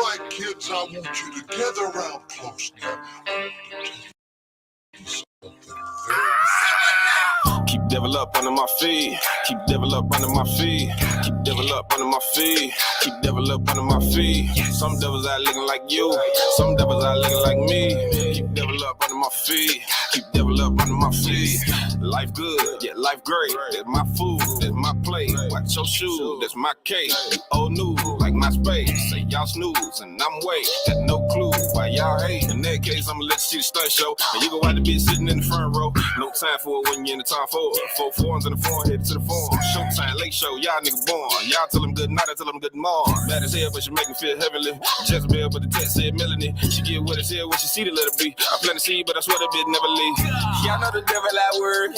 Alright, kids, I want you to gather around close now. Keep devil up under my feet. Keep devil up under my feet. Keep devil up under my feet. Keep devil up under my feet. Some devils out looking like you. Some devils out looking like me. Keep devil up under my feet. Keep devil up under my feet. Life good, yeah, life great. That's my food, that's my plate. Watch your shoes, that's my cake. You old news, like my space. Say y'all snooze, and I'm wait. Got no clue why y'all hate. In that case, I'ma let you see the stunt show. And you go watch the bitch sitting in the front row. No time for it when you're in the time for it. 4 forms in the phone, headed to the phone. Showtime, late show, y'all niggas born. Y'all tell them good night, I tell them good morning. Bad as hell, but she make me feel heavenly. Jezebel, but the text said Melanie. She get what it said, what she see to let it be. I plan to see, but I swear that bitch never leave. Y'all know the devil at work.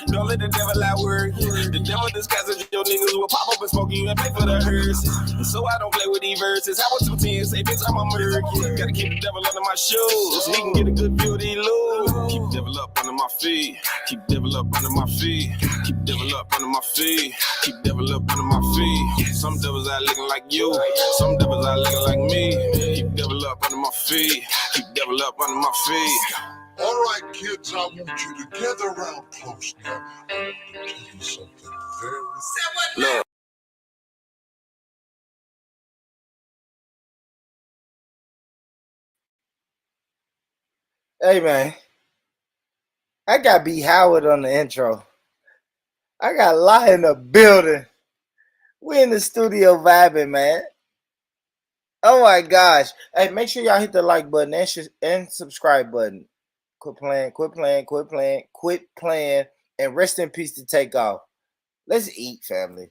Don't let the devil at work. The devil disguises your niggas will pop up and smoke you and pay for the hearse. So I don't play with these verses. I want 2 10, say bitch, I'm a murder. Gotta keep the devil under my shoes so he can get a good view of these loot. Keep devil up under my feet. Keep devil up under my feet. Keep devil up under my feet. Keep devil up under my feet. Some devils out looking like you. Some devils out looking like me. Keep devil up under my feet. Keep devil up under my feet. Alright, kids, I want you to gather around close now. I want to tell you something very Look. Hey, man. I got B. Howard on the intro. I got Lie in the building. We in the studio vibing, man. Oh, my gosh. Hey, make sure y'all hit the like button and subscribe button. Quit playing, and rest in peace to Takeoff. Let's eat, family.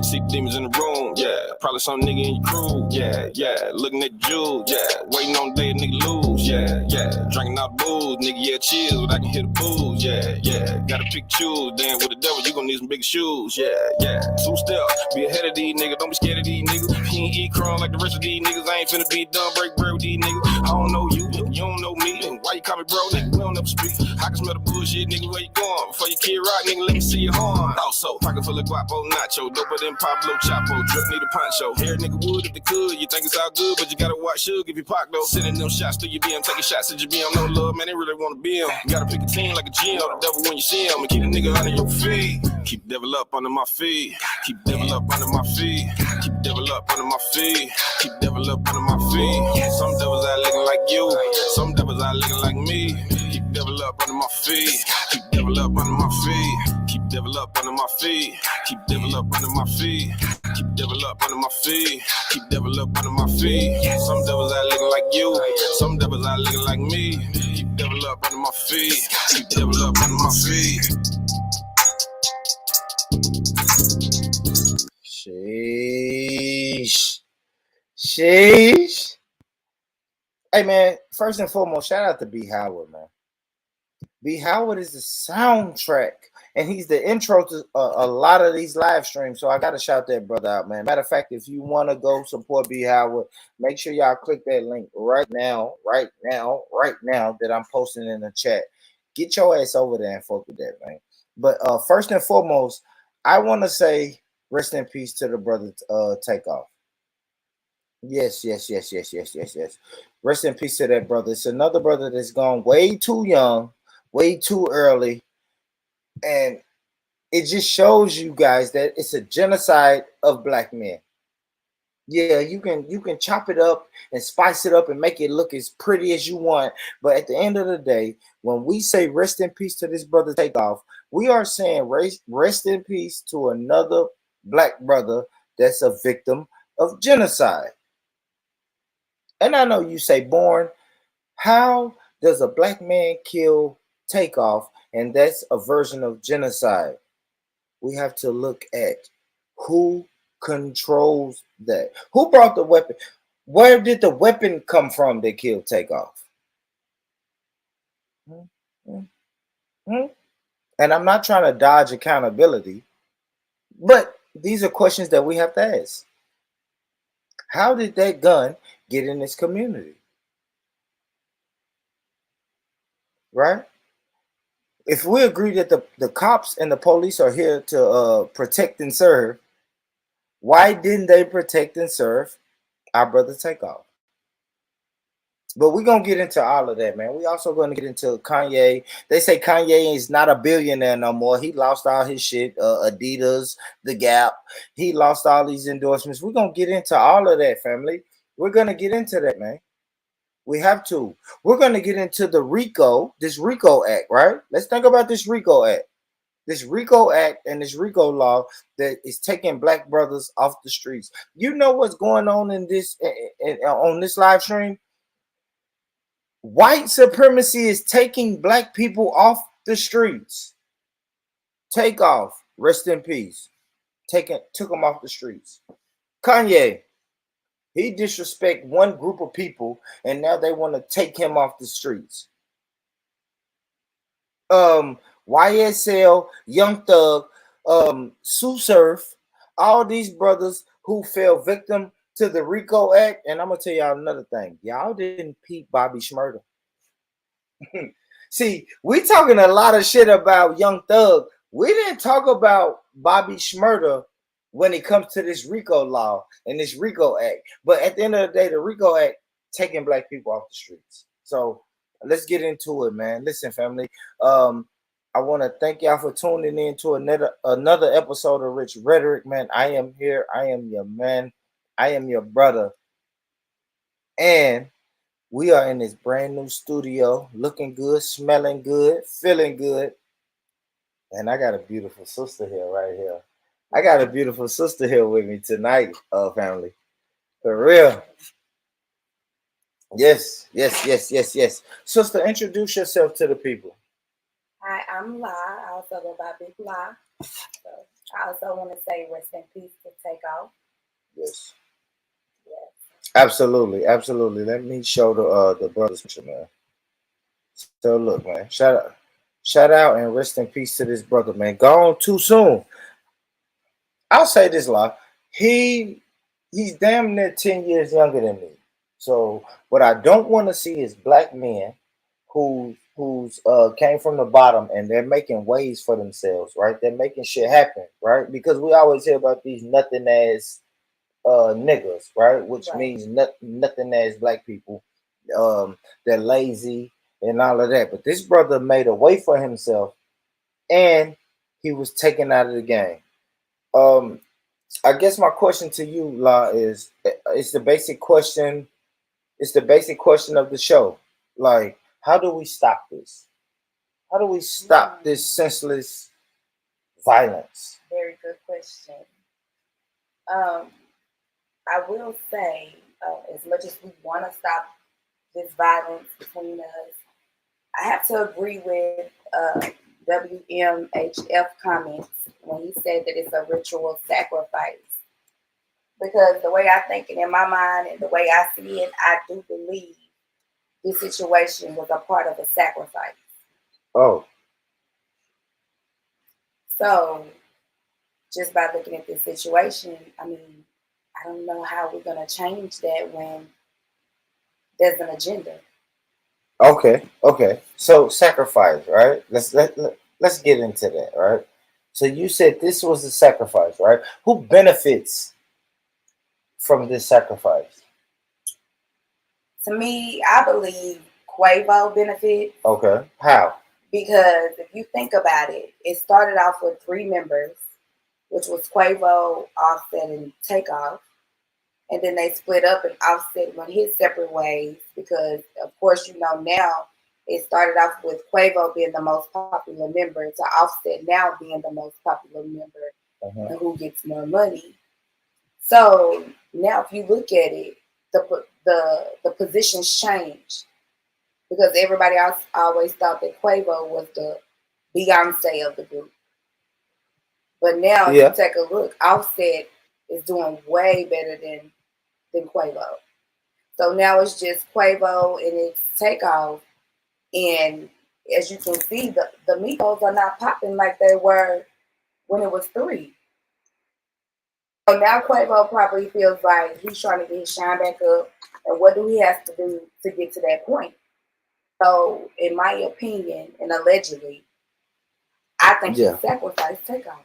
See demons in the room, yeah. Probably some nigga in your crew, yeah, yeah. Looking at you, yeah. Waiting on the day a nigga lose, yeah, yeah. Drinking out booze, nigga, yeah, chill, but I can hit the booze, yeah, yeah. Gotta pick choose, damn, with the devil, you gon' need some big shoes, yeah, yeah. 2 step, be ahead of these niggas, don't be scared of these niggas. He ain't eat crawling like the rest of these niggas. I ain't finna be done, break bread with these niggas. I don't know you, you don't know me. Why you call me bro, nigga? We don't never speak. I can smell the bullshit, nigga, where you going? Before you kid rock, nigga, let me see your horn. Also, pocket full of guapo, nacho, doper than Pablo Chapo, drip need a poncho. Hair nigga would if they could. You think it's all good, but you gotta watch Suge if you pop though. Sending them shots through your BM, taking shots at your BM. No love, man, they really wanna be him. Gotta pick a team like a GM. Know the devil when you see him, and keep the nigga under your feet. Keep devil up under my feet. Keep devil up under my feet. Keep devil up under my feet. Keep devil up under my feet. Some devils out looking like you. Some devils out looking like me. Keep devil up under my feet. Keep devil up under my feet. Keep devil up under my feet. Keep devil up under my feet. Keep devil up under my feet. Keep devil up under my feet. Some devils out looking like you. Some devils out looking like me. Keep devil up under my feet. Keep devil up under my feet. Sheesh. Hey, man, first and foremost, shout out to B. Howard, man. B. Howard is the soundtrack, and he's the intro to a lot of these live streams. So I got to shout that brother out, man. Matter of fact, if you want to go support B. Howard, make sure y'all click that link right now that I'm posting in the chat. Get your ass over there and fuck with that, man. But first and foremost, I want to say rest in peace to the brother Takeoff. Yes. Rest in peace to that brother. It's another brother that's gone way too young, way too early. And it just shows you guys that it's a genocide of black men. Yeah, you can chop it up and spice it up and make it look as pretty as you want. But at the end of the day, when we say rest in peace to this brother Takeoff, we are saying rest in peace to another black brother that's a victim of genocide. And I know you say, Born, how does a black man kill Takeoff? And that's a version of genocide. We have to look at who controls that. Who brought the weapon? Where did the weapon come from that killed Takeoff? And I'm not trying to dodge accountability, but these are questions that we have to ask. How did that gun get in this community? Right? If we agree that the cops and the police are here to protect and serve, Why didn't they protect and serve our brother Takeoff? But we're gonna get into all of that, man. We also gonna get into Kanye. They say Kanye is not a billionaire no more. He lost all his shit, Adidas, The Gap. He lost all these endorsements. We're gonna get into all of that, family. We're gonna get into that, man. We have to. We're gonna get into this RICO Act, right? Let's think about this RICO Act. This RICO Act and this RICO law that is taking black brothers off the streets. You know what's going on in this on this live stream? White supremacy is taking black people off the streets. Takeoff, rest in peace. Took them off the streets. Kanye, he disrespect one group of people, and now they want to take him off the streets. YSL, Young Thug, Sue Surf, all these brothers who fell victim to the RICO Act. And I'm gonna tell y'all another thing. Y'all didn't peep Bobby Shmurda. See, we talking a lot of shit about Young Thug. We didn't talk about Bobby Shmurda when it comes to this RICO law and this RICO Act. But at the end of the day, the RICO Act taking black people off the streets. So let's get into it, man. Listen, family. I want to thank y'all for tuning in to another episode of Rhetoric, man. I am here. I am your man. I am your brother. And we are in this brand new studio, looking good, smelling good, feeling good. And I got a beautiful sister here right here. I got a beautiful sister here with me tonight, family. For real. Yes, yes, yes, yes, yes. Sister, introduce yourself to the people. Hi, I'm La. I also go by Big La. So I also want to say rest in peace to Takeoff. Yes. Yes. Absolutely, absolutely. Let me show the brothers, man. So look, man. Shout out, and rest in peace to this brother, man. Gone too soon. I'll say this, La. He's damn near 10 years younger than me. So what I don't want to see is black men who's came from the bottom and they're making ways for themselves, right? They're making shit happen, right? Because we always hear about these nothing ass niggas, right? Which means nothing as black people. They're lazy and all of that. But this brother made a way for himself, and he was taken out of the game. I guess my question to you, La, is it's the basic question. It's the basic question of the show. Like, how do we stop this? How do we stop this senseless violence? Very good question. I will say, as much as we want to stop this violence between us, I have to agree with WMHF comments when he said that it's a ritual sacrifice. Because the way I think it in my mind and the way I see it, I do believe this situation was a part of a sacrifice. Oh. So, just by looking at this situation, I mean, I don't know how we're going to change that when there's an agenda. Okay. So sacrifice, right? Let's get into that, right? So you said this was a sacrifice, right? Who benefits from this sacrifice? To me, I believe Quavo benefits. Okay. How? Because if you think about it, it started off with 3 members, which was Quavo, Offset, and Takeoff. And then they split up and Offset went his separate ways because, of course, you know, now it started off with Quavo being the most popular member to Offset now being the most popular member and who gets more money. So now if you look at it, the positions change because everybody else always thought that Quavo was the Beyonce of the group. But now if you take a look, Offset is doing way better than Quavo. So now it's just Quavo and it's Takeoff. And as you can see, the Migos are not popping like they were when it was 3. So now Quavo probably feels like he's trying to get his shine back up. And what do he have to do to get to that point? So in my opinion, and allegedly, I think he sacrificed Takeoff.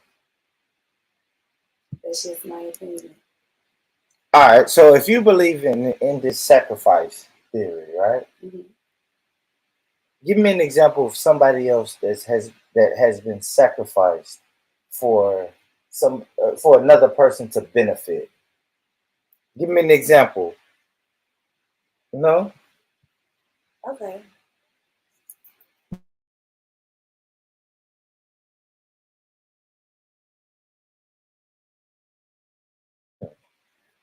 That's just my opinion. All right. So if you believe in this sacrifice theory, right? Mm-hmm. Give me an example of somebody else that has been sacrificed for for another person to benefit. Give me an example. No. Okay.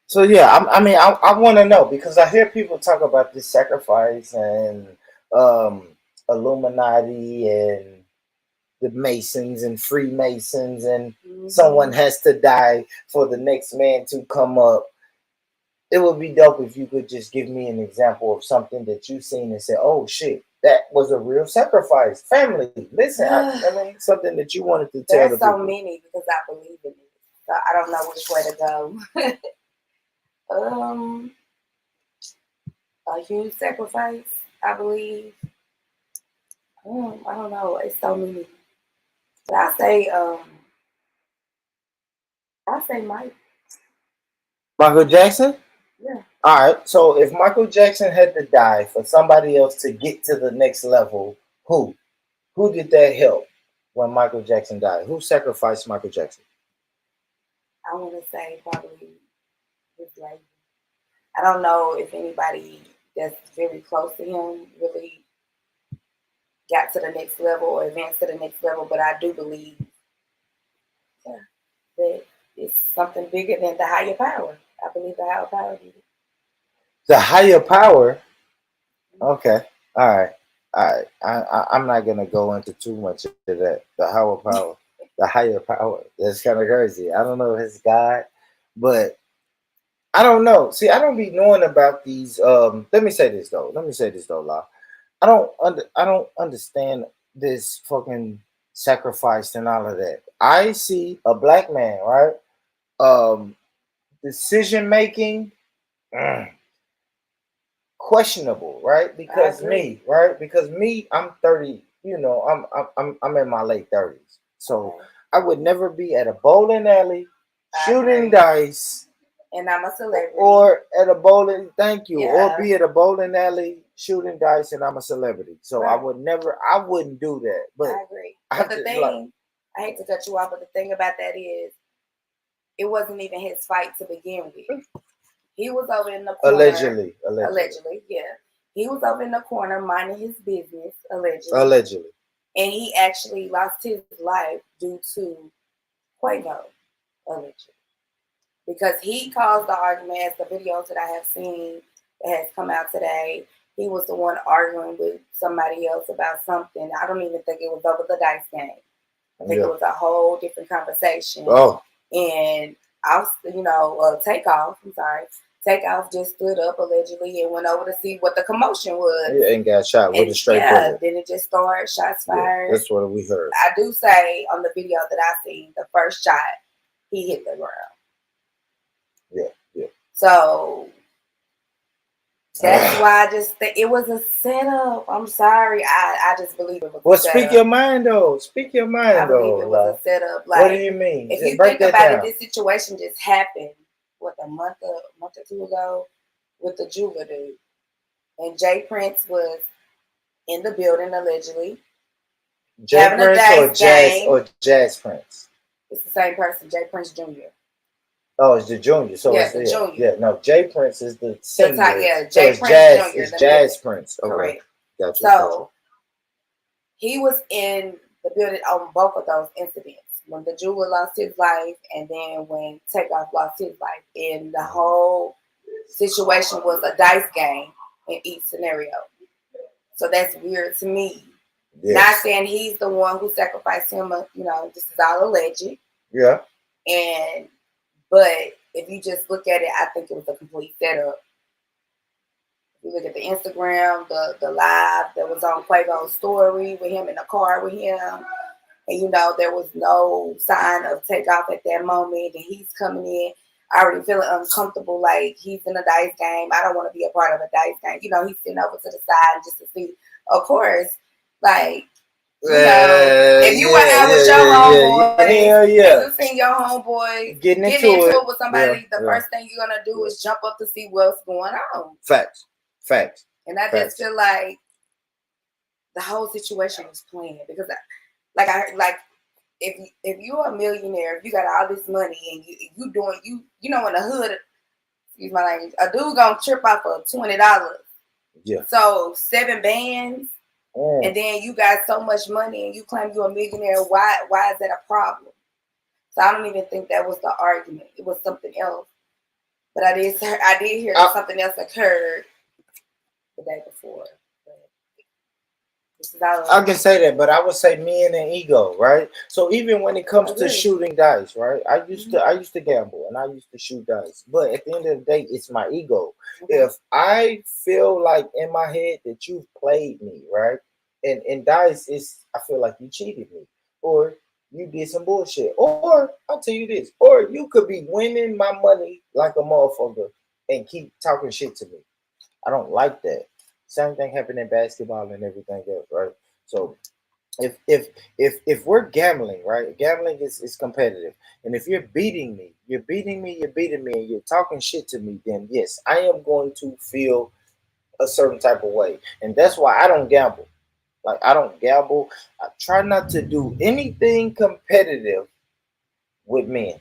So yeah, I want to know because I hear people talk about this sacrifice and um, Illuminati and the Masons and Freemasons and someone Mm-hmm. has to die for the next man to come up. It would be dope if you could just give me an example of something that you've seen and say, "Oh shit, that was a real sacrifice." Family, listen. I mean, something that you wanted to tell the There's so people. many because I believe in it. So I don't know which way to go. A huge sacrifice, I believe. I don't know. It's so many. But I say Mike. Michael Jackson. Yeah. All right. So if Michael Jackson had to die for somebody else to get to the next level, who? Who did that help when Michael Jackson died? Who sacrificed Michael Jackson? I want to say probably his like I don't know if anybody that's very close to him really got to the next level or advanced to the next level, but I do believe yeah, that it's something bigger than the higher power. I believe the higher power did it. The higher power. Okay. All right. All right. I'm not gonna go into too much of that. The higher power. The higher power. That's kind of crazy. I don't know if it's God, but I don't know. See, I don't be knowing about these. Let me say this though. La. I don't understand this fucking sacrifice and all of that. I see a black man, right? Um, decision making. Questionable, right? I Because agree. me, right? Because me, I'm 30. You know, I'm in my late 30s, so Okay. I would never be at a bowling alley I shooting agree. dice, And I'm a celebrity. or at a bowling. Thank you, or Yeah. be at a bowling alley shooting dice, and I'm a celebrity. So I Right. would never. I wouldn't do that. But I agree. I But the just like thing, I hate to cut you off, but the thing about that is it wasn't even his fight to begin with. He was over in the corner, allegedly, yeah. He was over in the corner minding his business, allegedly. allegedly. And he actually lost his life due to Quavo, allegedly. Because he caused the argument, as the videos that I have seen that has come out today, he was the one arguing with somebody else about something. I don't even think it was over the dice game. I think it Yeah. was a whole different conversation. Oh, And Takeoff, I'm sorry, Takeoff just stood up allegedly and went over to see what the commotion was. yeah, and got shot with a And straight yeah, bullet. then it just started, shots Yeah, fired. that's what we heard. I do say on the video that I seen, the first shot, he hit the ground. Yeah, yeah. So that's why I just think it was a setup. I'm sorry. I just believe it was Well, a setup. speak your mind though. Speak your mind I believe it was a setup. Like, what do you mean? if you Break think that about down. it, this situation just happened a month or two ago with the jeweler dude. And Jay Prince was in the building allegedly. Jay having a Prince dice game. or Jazz Prince? It's the same person, Jay Prince Jr. Oh, it's the junior. So Yeah, it's the junior. Yeah, no, Jay Prince is the senior. Yeah, so Jay it's Prince Jazz. Jr. It's Jazz Prince. Okay. Correct. Gotcha. So he was in the building on both of those incidents. When the jeweler lost his life, and then when Takeoff lost his life, and the whole situation was a dice game in each scenario. So that's weird to me. Yes. Not saying he's the one who sacrificed him. This is all alleged. Yeah. But if you just look at it, I think it was a complete setup. If you look at the Instagram, the live that was on Quavo's story with him in the car with him, and there was no sign of Takeoff at that moment, and he's coming in already feeling uncomfortable, like he's in a dice game. I don't want to be a part of a dice game. He's sitting over to the side just to see. Of course, like, if you were out with your homeboy, and you seen your homeboy getting into it with somebody, the first thing you're gonna do is jump up to see what's going on. Facts. And I just feel like the whole situation was planned because, if you're a millionaire, if you got all this money and you doing you know in the hood, excuse my language, a dude gonna trip out for $20. Yeah. So 7 bands. And then you got so much money and you claim you're a millionaire. Why is that a problem? So I don't even think that was the argument. It was something else. But I did hear that something else occurred the day before. I can say that, but I would say me and an ego, right? So even when it comes to shooting dice, right? I used to gamble and I used to shoot dice. But at the end of the day, it's my ego. If I feel like in my head that you've played me, right? And dice I feel like you cheated me. Or you did some bullshit. Or I'll tell you this, or you could be winning my money like a motherfucker and keep talking shit to me. I don't like that. Same thing happened in basketball and everything else, right? So if we're gambling, right? Gambling is competitive. And if you're beating me, and you're talking shit to me, then yes, I am going to feel a certain type of way. And that's why I don't gamble. Like I don't gamble. I try not to do anything competitive with men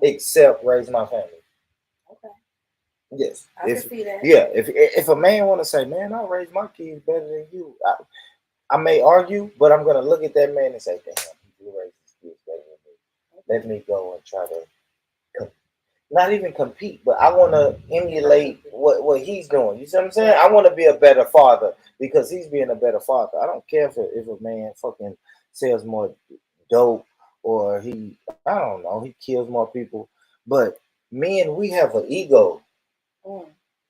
except raise my family. Yes, I can see that. Yeah, if a man want to say, man, I'll raise my kids better than you, I may argue, but I'm gonna look at that man and say, damn, he do raise his kids better than me. Let me go and try to not even compete, but I want to emulate what he's doing. You see what I'm saying? I want to be a better father because he's being a better father. I don't care if a man fucking sells more dope or I don't know, he kills more people, but men, we have an ego.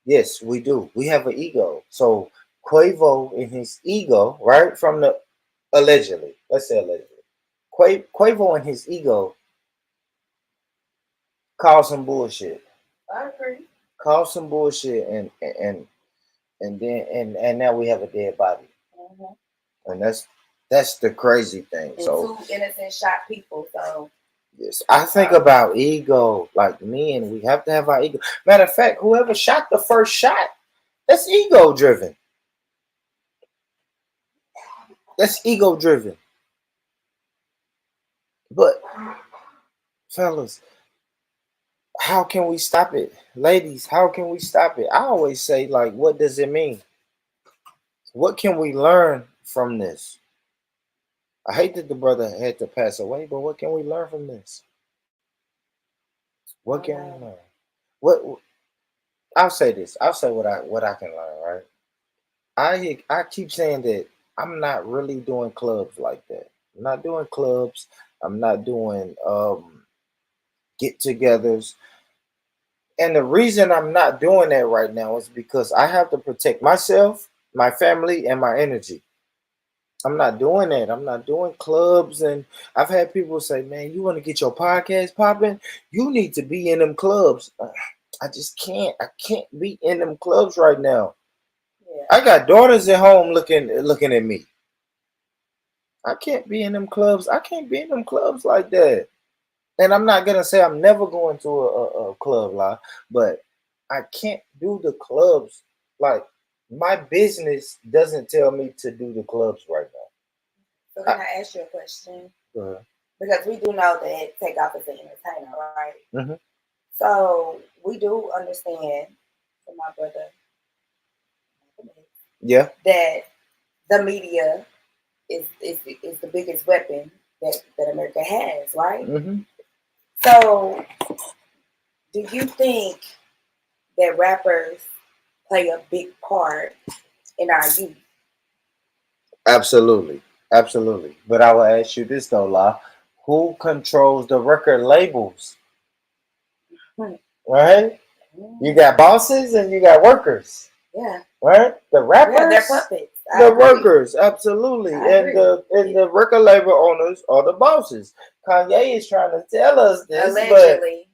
Yes, we do. We have an ego. So Quavo in his ego, right? From the allegedly, let's say allegedly, Quavo in his ego caused some bullshit. I agree. Caused some bullshit, and now we have a dead body, and that's the crazy thing. And so 2 innocent shot people. So. Yes, I think about ego, like men, we have to have our ego. Matter of fact, whoever shot the first shot, that's ego driven. That's ego driven. But fellas, how can we stop it? Ladies, how can we stop it? I always say, like, what does it mean? What can we learn from this? I hate that the brother had to pass away, but what can we learn from this? What can we learn? What I'll say this. I'll say what I can learn, right? I keep saying that I'm not really doing clubs like that. I'm not doing clubs. I'm not doing get-togethers. And the reason I'm not doing that right now is because I have to protect myself, my family, and my energy. I'm not doing that. I'm not doing clubs. And I've had people say, man, you want to get your podcast popping? You need to be in them clubs. I just can't. I can't be in them clubs right now. Yeah. I got daughters at home looking at me. I can't be in them clubs. I can't be in them clubs like that. And I'm not gonna say I'm never going to a club live, but I can't do the clubs. Like my business doesn't tell me to do the clubs right now. So can I ask you a question? Go ahead. Because we do know that Takeoff is an entertainer, right? Mm-hmm. So we do understand from my brother, that the media is the biggest weapon that America has, right? Mm-hmm. So do you think that rappers play a big part in our youth? Absolutely. But I will ask you this though, La. Who controls the record labels? Right? You got bosses and you got workers. Yeah. Right? The rappers, they're puppets. The workers, absolutely. And the record label owners are the bosses. Kanye is trying to tell us this, allegedly.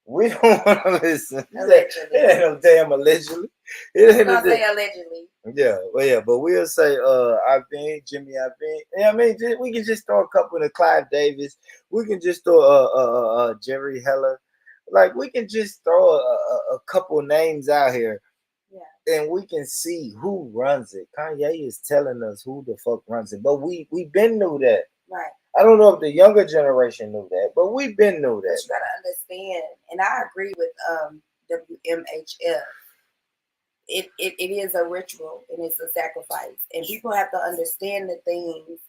But we don't want to listen. Allegedly. It ain't no damn allegedly. We're gonna say allegedly. Yeah, well, yeah, but we'll say I've been Jimmy, I've been. Yeah, I mean, we can just throw a couple of Clive Davis. We can just throw Jerry Heller. Like we can just throw a couple names out here, and we can see who runs it. Kanye is telling us who the fuck runs it, but we been knew that. Right. I don't know if the younger generation knew that, but we've been knew that. But you gotta understand, and I agree with WMHF. It is a ritual and it's a sacrifice, and people have to understand the things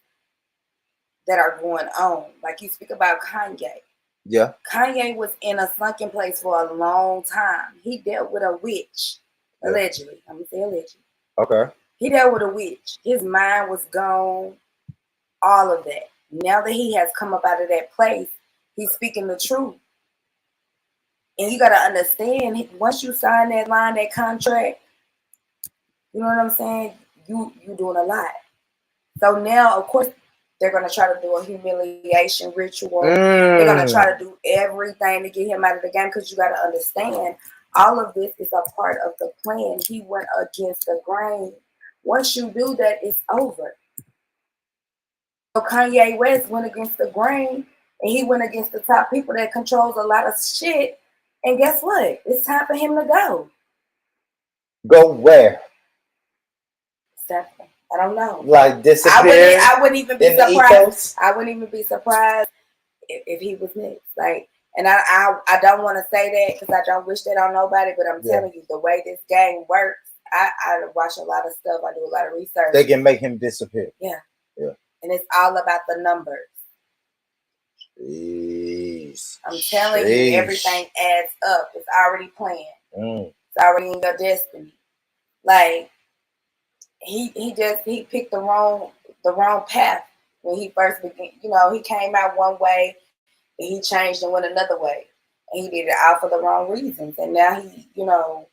that are going on. Like you speak about Kanye. Yeah. Kanye was in a sunken place for a long time. He dealt with a witch, allegedly. I'm gonna say allegedly. Okay. He dealt with a witch. His mind was gone. All of that. Now that he has come up out of that place, he's speaking the truth. And you got to understand, once you sign that line, that contract, you know what I'm saying? You doing a lot. So now, of course, they're going to try to do a humiliation ritual. They're going to try to do everything to get him out of the game, because you got to understand, all of this is a part of the plan. He went against the grain. Once you do that, it's over. So Kanye West went against the grain, and he went against the top people that controls a lot of shit. And guess what? It's time for him to go. Go where? Exactly. I don't know. Like disappear. I wouldn't even be surprised. I wouldn't even be surprised if he was next. Like, and I don't want to say that because I don't wish that on nobody. But I'm telling you, the way this game works, I watch a lot of stuff. I do a lot of research. They can make him disappear. Yeah. Yeah. And it's all about the numbers. Jeez. I'm telling you, everything adds up. It's already planned. It's already in your destiny. Like, he picked the wrong path when he first began. You know, he came out one way and he changed and went another way. And he did it all for the wrong reasons. And now he, you know.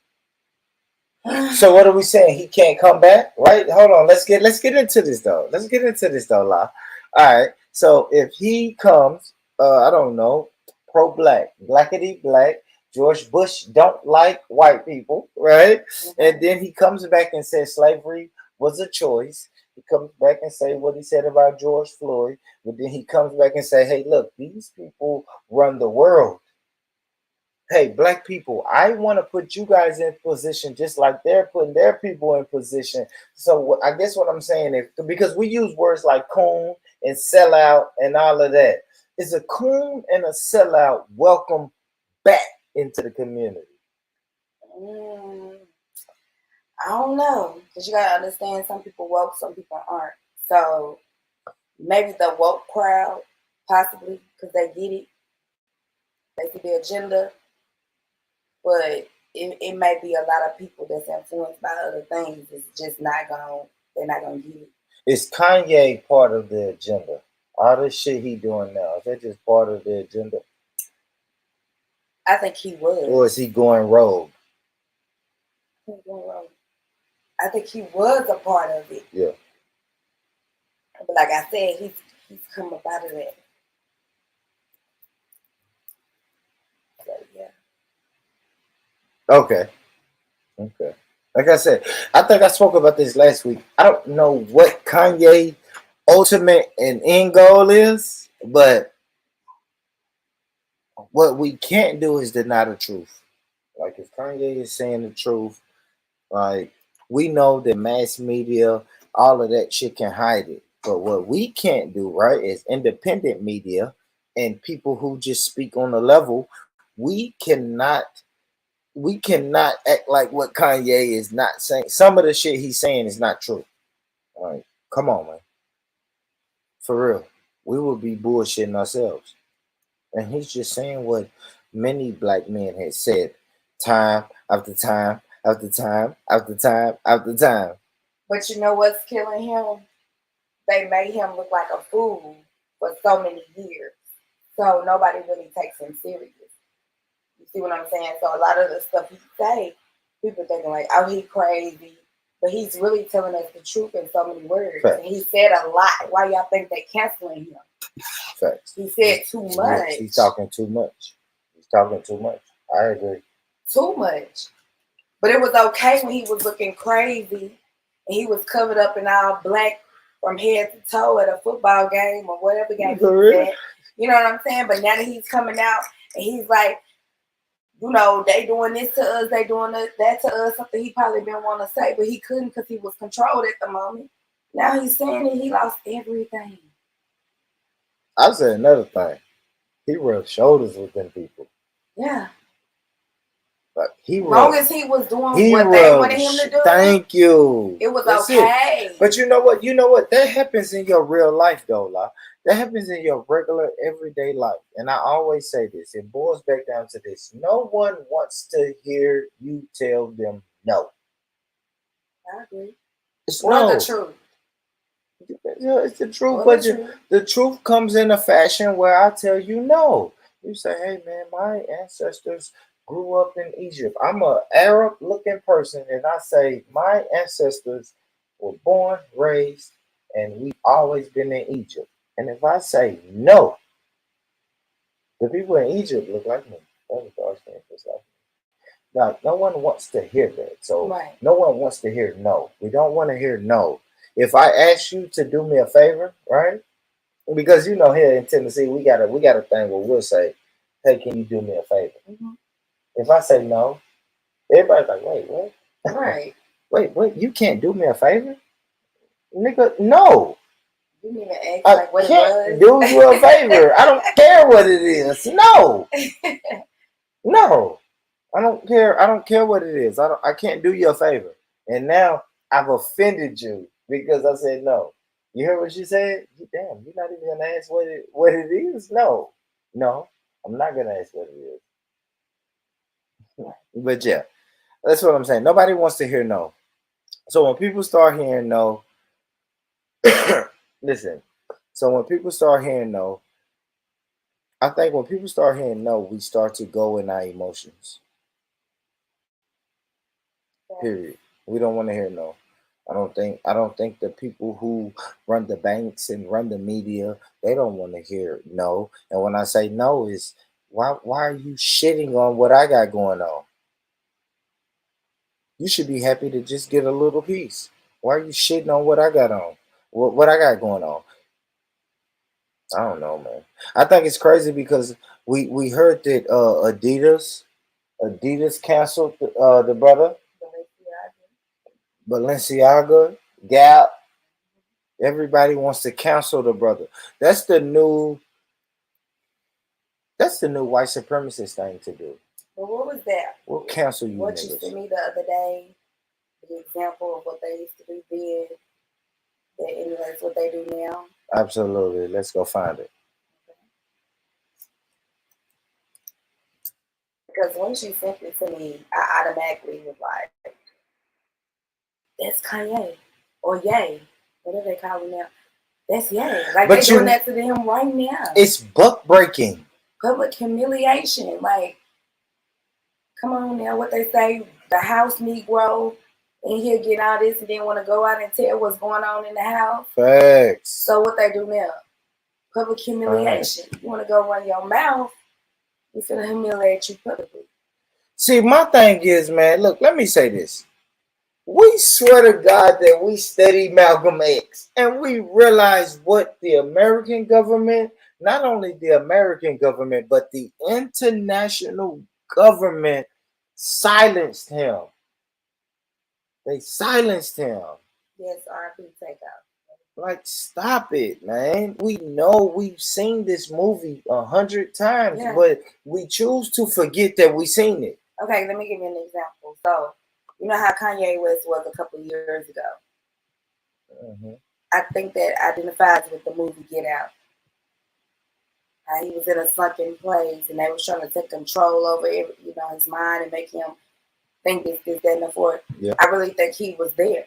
So what are we saying? He can't come back, right? Hold on. Let's get into this though. La. All right. So if he comes, I don't know, pro-black, blackity black. George Bush don't like white people, right? And then he comes back and says slavery was a choice. He comes back and say what he said about George Floyd, but then he comes back and say, hey, look, these people run the world. Hey, black people, I want to put you guys in position just like they're putting their people in position. So I guess what I'm saying is, because we use words like coon and sellout and all of that, is a coon and a sellout welcome back into the community? I don't know, because you got to understand, some people woke, some people aren't. So maybe the woke crowd, possibly, because they get it. They see the agenda. But it may be a lot of people that's influenced by other things. It's just they're not going to get it. Is Kanye part of the agenda? All this shit he doing now, is that just part of the agenda? I think he was. Or is he going rogue? I think he was a part of it. Yeah. But like I said, he's come up out of that. So yeah. Okay. Like I said, I think I spoke about this last week. I don't know what Kanye ultimate and end goal is, but what we can't do is deny the truth. Like if Kanye is saying the truth, like we know that mass media, all of that shit can hide it. But what we can't do, right, is independent media and people who just speak on the level. We cannot act like what Kanye is not saying. Some of the shit he's saying is not true. Like, come on, man. For real. We would be bullshitting ourselves. And he's just saying what many black men had said time after time after time after time after time. But you know what's killing him? They made him look like a fool for so many years. So nobody really takes him serious. You see what I'm saying? So a lot of the stuff he say, people thinking like, oh, he crazy. But he's really telling us the truth in so many words. Facts. And he said a lot. Why y'all think they canceling him? Facts. He said too much. He's talking too much. I agree. Too much. But it was okay when he was looking crazy and he was covered up in all black from head to toe at a football game or whatever game he was at. You know what I'm saying? But now that he's coming out and he's like, you know, they doing this to us, they doing that to us, something he probably didn't want to say, but he couldn't because he was controlled at the moment. Now he's saying that he lost everything. I'll say another thing. He rubbed shoulders with them people. Yeah. But as long as he was doing what they wanted him to do. Thank you. It was okay. But you know what? You know what? That happens in your real life, though, La. That happens in your regular, everyday life. And I always say this. It boils back down to this. No one wants to hear you tell them no. I agree. It's the truth. It's the truth, but the truth comes in a fashion where I tell you no. You say, hey, man, my ancestors grew up in Egypt. I'm an Arab-looking person, and I say my ancestors were born, raised, and we've always been in Egypt. And if I say no, the people in Egypt look like me. Now, no one wants to hear that. So no one wants to hear no. We don't want to hear no. If I ask you to do me a favor, right? Because you know here in Tennessee we got a thing where we'll say, hey, can you do me a favor? Mm-hmm. If I say no, everybody's like, wait, what? Right. Wait, what? You can't do me a favor? Nigga, no. You didn't even ask like what can't do you a favor. I don't care what it is. No. No. I don't care. I don't care what it is. I can't do you a favor. And now I've offended you because I said no. You heard what she said? Damn, you're not even gonna ask what it is? No. No, I'm not gonna ask what it is. But yeah, that's what I'm saying. Nobody wants to hear no. So when people start hearing no, listen. So when people start hearing no, I think when people start hearing no, we start to go in our emotions. Period. We don't want to hear no. I don't think the people who run the banks and run the media, they don't want to hear no. And when I say no, is why are you shitting on what I got going on? You should be happy to just get a little piece. Why are you shitting on what I got on? What I got going on? I don't know, man. I think it's crazy because we heard that Adidas canceled the brother. Balenciaga, Gap, everybody wants to cancel the brother. That's the new white supremacist thing to do. But what was that? We'll cancel you. What niggas. You sent me the other day, the example of what they used to do then. That that's what they do now. Absolutely. Let's go find it. Because when she sent it to me, I automatically was like, that's Kanye. Or Ye. What do they call him now? That's Ye. Like, they're doing that to him right now. It's buck breaking. Public humiliation. Like, come on now. What they say, the house Negro, and he'll get all this and then want to go out and tell what's going on in the house. Facts. So what they do now? Public humiliation. You want to go run your mouth, he's going to humiliate you publicly. See, my thing is, man, look, let me say this. We swear to God that we study Malcolm X and we realize what the American government, not only the American government, but the international government silenced him. They silenced him. Yes, R.I.P. Takeoff. Like, stop it, man. We know we've seen this movie 100 times, but we choose to forget that we've seen it. Okay, let me give you an example. So, you know how Kanye West was a couple of years ago? Mm-hmm. I think that identifies with the movie Get Out. He was in a sunken place, and they were trying to take control over his mind and make him think this, that, and the fourth. Yeah. I really think he was there.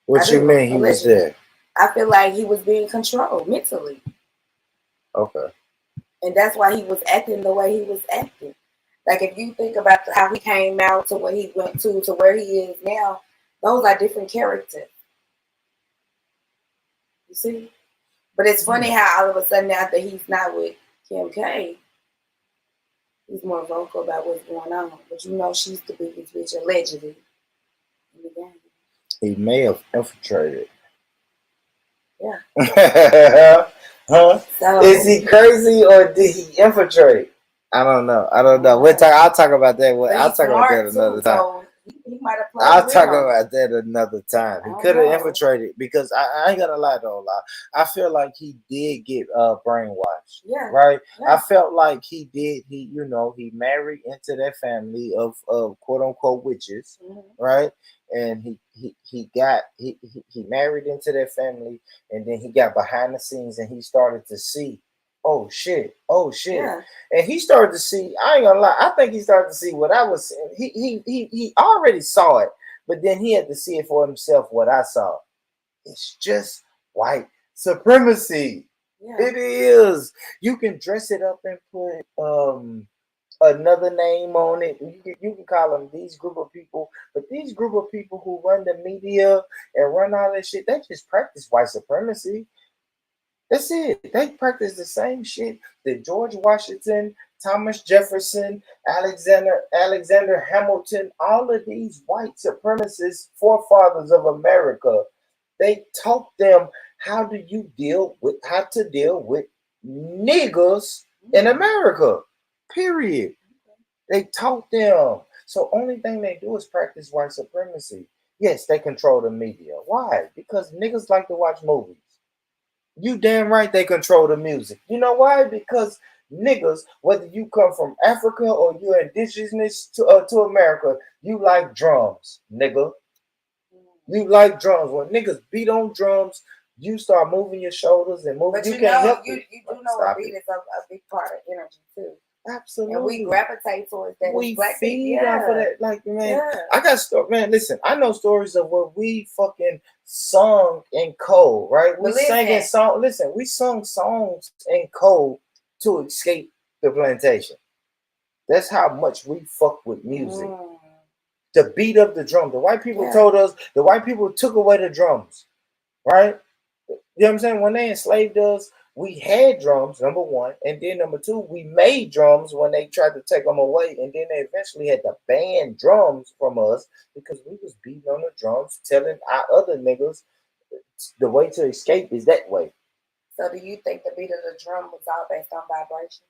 What you mean he was there? I feel like he was being controlled mentally. Okay. And that's why he was acting the way he was acting. Like, if you think about how he came out to what he went to where he is now, those are different characters. You see? But it's funny how all of a sudden now that he's not with Kim K, He's more vocal about what's going on. But you know she's the biggest bitch allegedly in the game. He may have infiltrated. Yeah. Huh? So Is he crazy or did he infiltrate? I don't know. I'll talk about that. but I'll he's talk about that smart another too, time. so he might have played I'll with talk him. about that another time. He could have infiltrated because I ain't gonna lie though. I feel like he did get brainwashed. Yeah. Right. Yeah. I felt like he did. He married into that family of quote unquote witches. Mm-hmm. Right. And he married into that family, and then he got behind the scenes and he started to see. Oh shit! Yeah. And he started to see. I ain't gonna lie. I think he started to see what I was seeing. He already saw it, but then he had to see it for himself. What I saw, it's just white supremacy. Yeah. It is. You can dress it up and put another name on it. You can call them these group of people, but these group of people who run the media and run all that shit, they just practice white supremacy. That's it. They practice the same shit that George Washington, Thomas Jefferson, Alexander Hamilton, all of these white supremacist forefathers of America. They taught them how to deal with niggers in America. Period. They taught them. So only thing they do is practice white supremacy. Yes, they control the media. Why? Because niggas like to watch movies. You damn right they control the music. You know why? Because niggas, whether you come from Africa or you're indigenous to America, you like drums, nigga. You like drums. When niggas beat on drums, you start moving your shoulders and moving. But you can't know, help you it. do know a beat is a big part of energy too. Absolutely. And we gravitate towards that. We Black feed people, off of that. Like, man, yeah. I got stuff, man. Listen, I know stories of where we fucking sung in code, right? We sang in song. Listen, we sung songs in code to escape the plantation. That's how much we fuck with music. The beat of the drum. The white people told us, the white people took away the drums, right? You know what I'm saying? When they enslaved us, we had drums, number one. And then number two, we made drums when they tried to take them away. And then they eventually had to ban drums from us because we was beating on the drums, telling our other niggas the way to escape is that way. So do you think the beat of the drum was all based on vibration?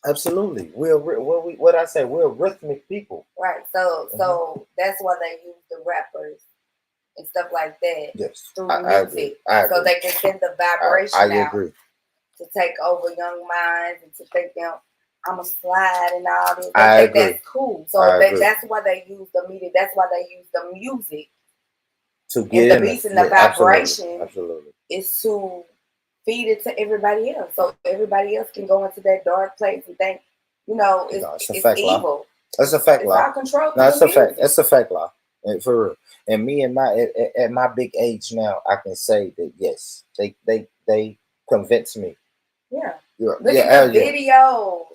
Absolutely. What I say, we're rhythmic people. Right. So that's why they use the rappers and stuff like that. Yes. Through music. So they can send the vibration out to take over young minds and to think them, I'm a slide and all this. They think that's cool. So that's why they use the media. That's why they use the music to get and the beats and the vibration. Absolutely. Is to feed it to everybody else, so everybody else can go into that dark place and think, it's evil. That's a fact, law. It's all control. No, that's a fact. That's a fact, law. And for real. And me and at my big age now, I can say that yes, they convince me. Yeah. Look at the videos.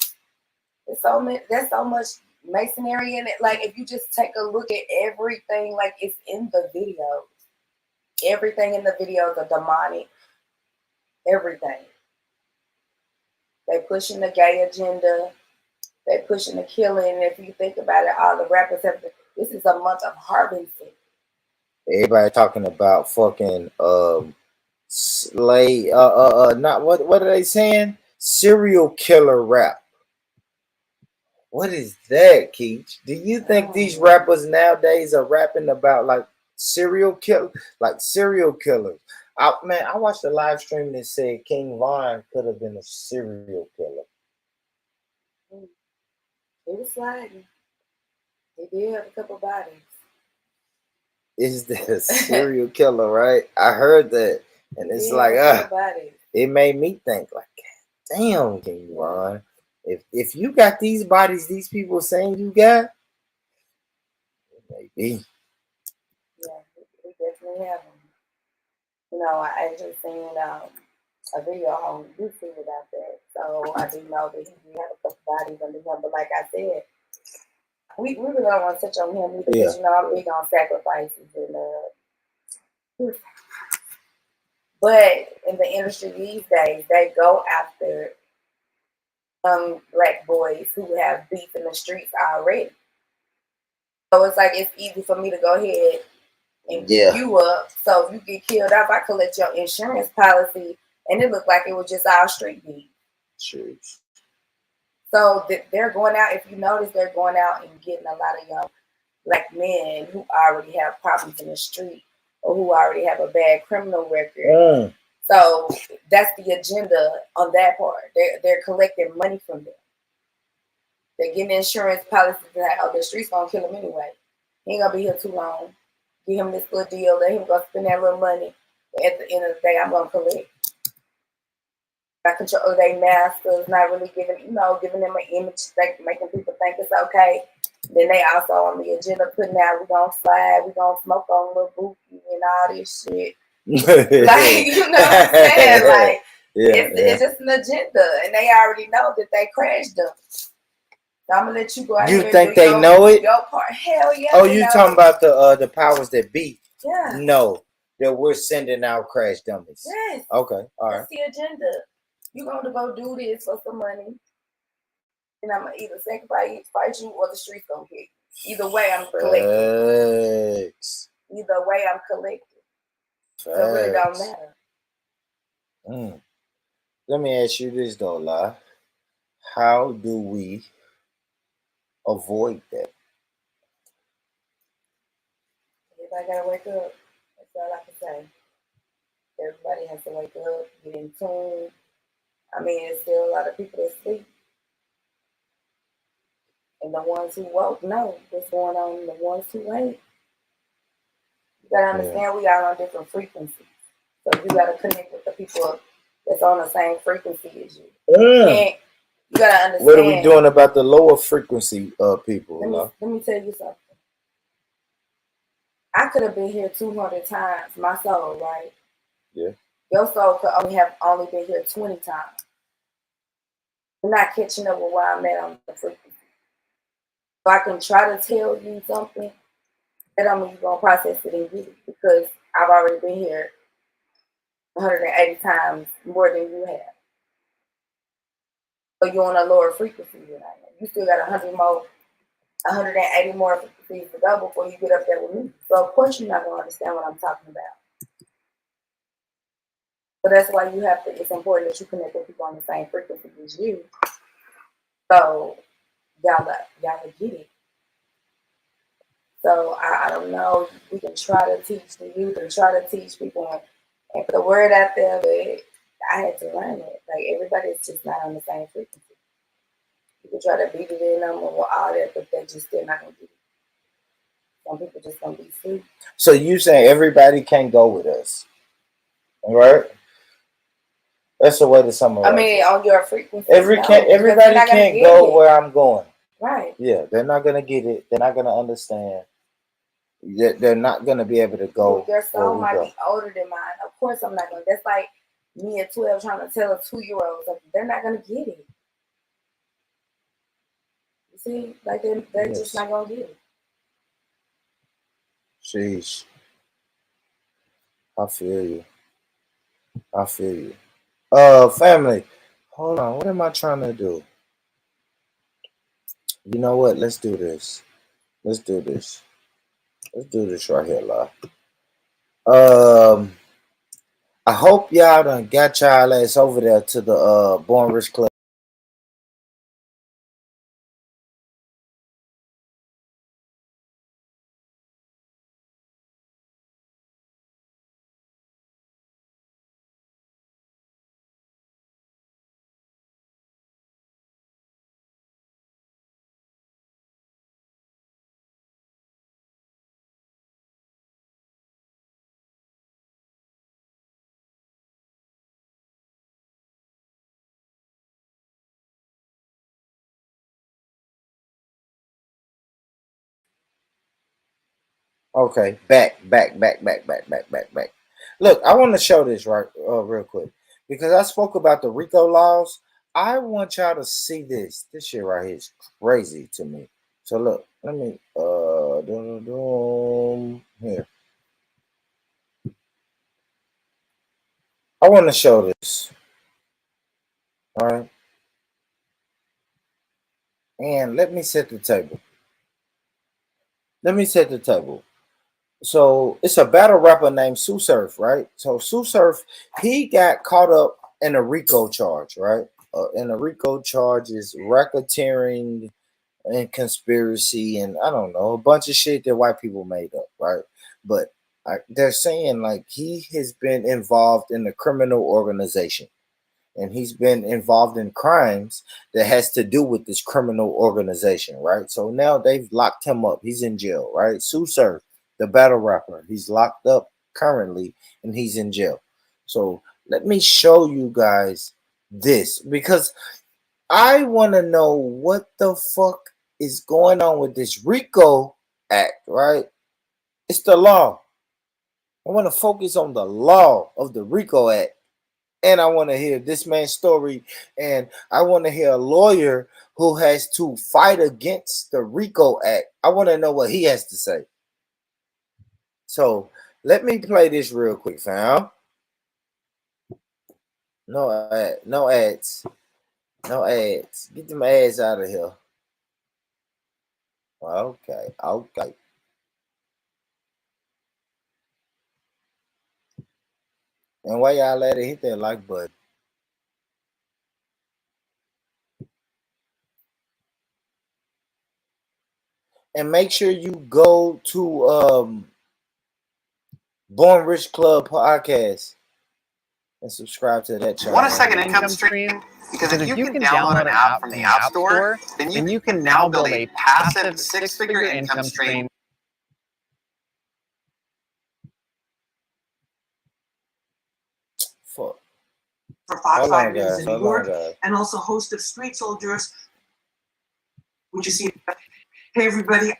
There's so much masonry in it. Like if you just take a look at everything, like it's in the videos. Everything in the videos are demonic. Everything. They pushing the gay agenda. They pushing the killing. And if you think about it, all the rappers have. This is a month of harvesting. Everybody talking about fucking slay. Not what are they saying? Serial killer rap. What is that, Keach? Do you think these rappers nowadays are rapping about like serial killers? I watched a live stream that said King Von could have been a serial killer. He was sliding. He did have a couple bodies. Is that a serial killer, right? I heard that. And it's like, it made me think, like, damn, King Von. If you got these bodies, these people saying you got, maybe. Yeah, we definitely have them. I actually seen a video on YouTube about that. So I do know that he did have a couple bodies under him. But like I said, we really don't want to touch on him because I'm big on sacrifices and but in the industry these days, they go after young black boys who have beef in the streets already. So it's like it's easy for me to go ahead and Yeah. keep you up. So if you get killed off, I collect your insurance policy, and it looked like it was just our street beef. Jeez. So they're going out. If you notice, they're going out and getting a lot of young black men who already have problems in the street or who already have a bad criminal record. So that's the agenda on that part. They're collecting money from them. They're getting insurance policies that the streets gonna kill him anyway. He ain't gonna be here too long. Give him this little deal, let him go spend that little money. At the end of the day, I'm gonna collect. I control their masters, not really giving them an image, making people think it's okay. Then they also on the agenda putting out, we gonna slide, we gonna smoke on little bookie and all this shit. Like, you know what I'm saying? Like, it's just an agenda, and they already know that they crashed them. So I'm gonna let you go out You here think and do they know it? Your part. Hell yeah. Oh, you talking about the powers that be? Yeah. No, that we're sending out crash dummies. Yes. Okay. All right. That's the agenda. You gonna go do this for some money, and I'm gonna either sacrifice you or the streets gonna hit you. Either way, I'm collecting. Either way, I'm collecting. So it really don't matter. Let me ask you this though, La. How do we avoid that? Everybody gotta wake up. That's all I can say. Everybody has to wake up, get in tune. I mean, there's still a lot of people that sleep. And the ones who woke know what's going on, and the ones who ain't. You gotta understand we are on different frequencies. So you gotta connect with the people that's on the same frequency as you. And you gotta understand. What are we doing about the lower frequency people? Let me tell you something. I could have been here 200 times, my soul, right? Yeah. Your soul could only been here 20 times. You're not catching up with where I'm at on the frequency. So I can try to tell you something, that don't mean you're going to process it and get it, because I've already been here 180 times more than you have. So you're on a lower frequency than I am. You still got 180 more frequencies to go before you get up there with me. So of course you're not going to understand what I'm talking about. So that's why it's important that you connect with people on the same frequency as you. So y'all get it. So I don't know. We can try to teach the youth and try to teach people and put the word out there, but I had to learn it. Like, everybody's just not on the same frequency. You can try to beat it in them or all that, but they're just still not gonna get it. Some people just gonna be asleep. So you saying everybody can't go with us, right? That's the way to summarize. I mean, on your frequency. Everybody can't go where I'm going. Right. Yeah, they're not gonna get it. They're not gonna understand. They're not gonna be able to go. Your soul might be older than mine. Of course, I'm not gonna. That's like me at 12 trying to tell a 2-year-old something. They're not gonna get it. You see, like they're just not gonna get it. Sheesh. I feel you. Family, hold on. What am I trying to do? You know what? Let's do this. Let's do this right here, La. I hope y'all done got y'all ass over there to the Born Rich Club. Okay, back. Look, I want to show this real quick because I spoke about the RICO laws. I want y'all to see this. This shit right here is crazy to me. So look, let me here. I want to show this. All right. And let me set the table. Let me set the table. So it's a battle rapper named Sue Surf, right? So Sue Surf, he got caught up in a RICO charge, right? And a RICO charge is racketeering and conspiracy, and I don't know, a bunch of shit that white people made up, right? But they're saying like he has been involved in a criminal organization, and he's been involved in crimes that has to do with this criminal organization, right? So now they've locked him up. He's in jail, right? Sue Surf, the battle rapper, he's locked up currently and he's in jail. So let me show you guys this because I want to know what the fuck is going on with this RICO Act, right? It's the law. I want to focus on the law of the RICO Act. And I want to hear this man's story. And I want to hear a lawyer who has to fight against the RICO Act. I want to know what he has to say. So let me play this real quick, fam. No ads. No ads. Get them ads out of here. Okay. And while y'all let it, hit that like button. And make sure you go to Born Rich Club podcast and subscribe to that channel. Want a second income stream? Because if you can download an app from the App Store, then you can now build a passive six-figure income stream. For Fox 5 News in New York, and also host of Street Soldiers, which you see. Hey, everybody.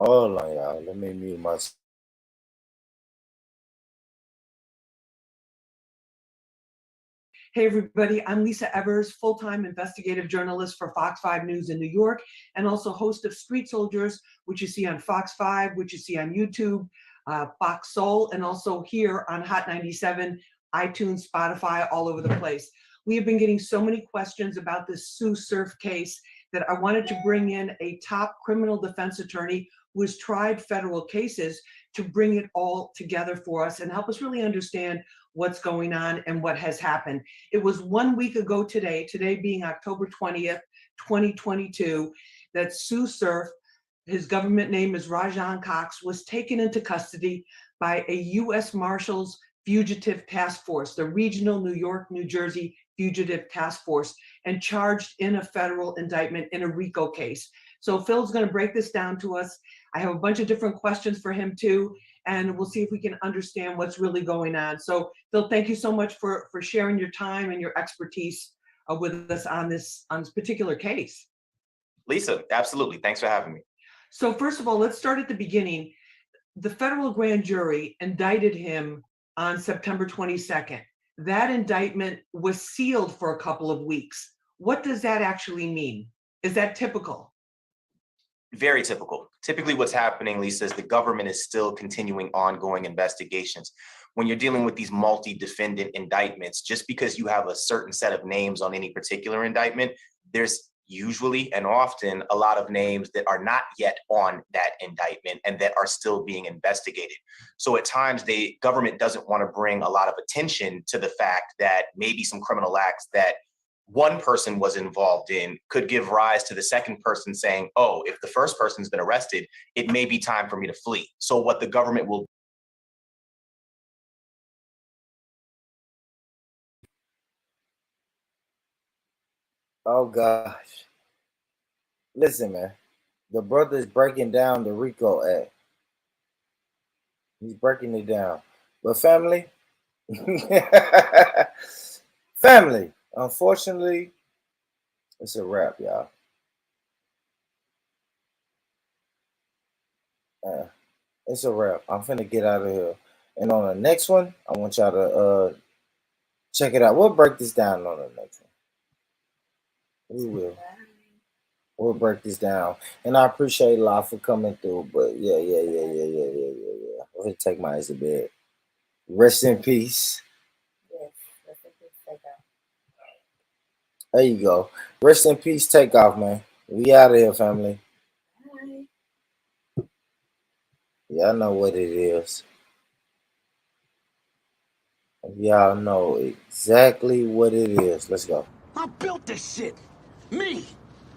Hold on, y'all. Let me mute myself. Hey, everybody. I'm Lisa Evers, full-time investigative journalist for Fox 5 News in New York, and also host of Street Soldiers, which you see on Fox 5, which you see on YouTube, Fox Soul, and also here on Hot 97, iTunes, Spotify, all over the place. We have been getting so many questions about this Sue Surf case that I wanted to bring in a top criminal defense attorney who has tried federal cases to bring it all together for us and help us really understand what's going on and what has happened. It was 1 week ago today being October 20th, 2022, that Sue Surf, his government name is Rajan Cox, was taken into custody by a U.S. Marshals Fugitive Task Force, the Regional New York, New Jersey Fugitive Task Force, and charged in a federal indictment in a RICO case. So Phil's going to break this down to us. I have a bunch of different questions for him too, and we'll see if we can understand what's really going on. So Phil, thank you so much for sharing your time and your expertise with us on this particular case. Lisa, absolutely. Thanks for having me. So first of all, let's start at the beginning. The federal grand jury indicted him on September 22nd. That indictment was sealed for a couple of weeks. What does that actually mean? Is that typical? Very typical. Typically what's happening, Lisa, is the government is still continuing ongoing investigations. When you're dealing with these multi-defendant indictments, just because you have a certain set of names on any particular indictment, there's usually and often a lot of names that are not yet on that indictment and that are still being investigated. So at times the government doesn't want to bring a lot of attention to the fact that maybe some criminal acts that one person was involved in could give rise to the second person saying, oh, if the first person's been arrested, it may be time for me to flee. So what the government will Oh gosh. Listen, man. The brother's breaking down the RICO Act. He's breaking it down. But family, family, unfortunately, it's a wrap, y'all. It's a wrap. I'm finna get out of here. And on the next one, I want y'all to check it out. We'll break this down on the next one. We will. We'll break this down. And I appreciate a lot for coming through. But yeah. I'm gonna take my ass to bed. Rest in peace. Yes, rest in peace, Takeoff. There you go. Rest in peace, Takeoff, man. We out of here, family. Y'all know what it is. Y'all know exactly what it is. Let's go. I built this shit. Me.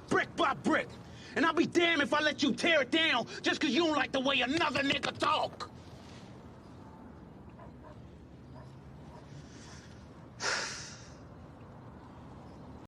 Brick by brick. And I'll be damned if I let you tear it down just because you don't like the way another nigga talk.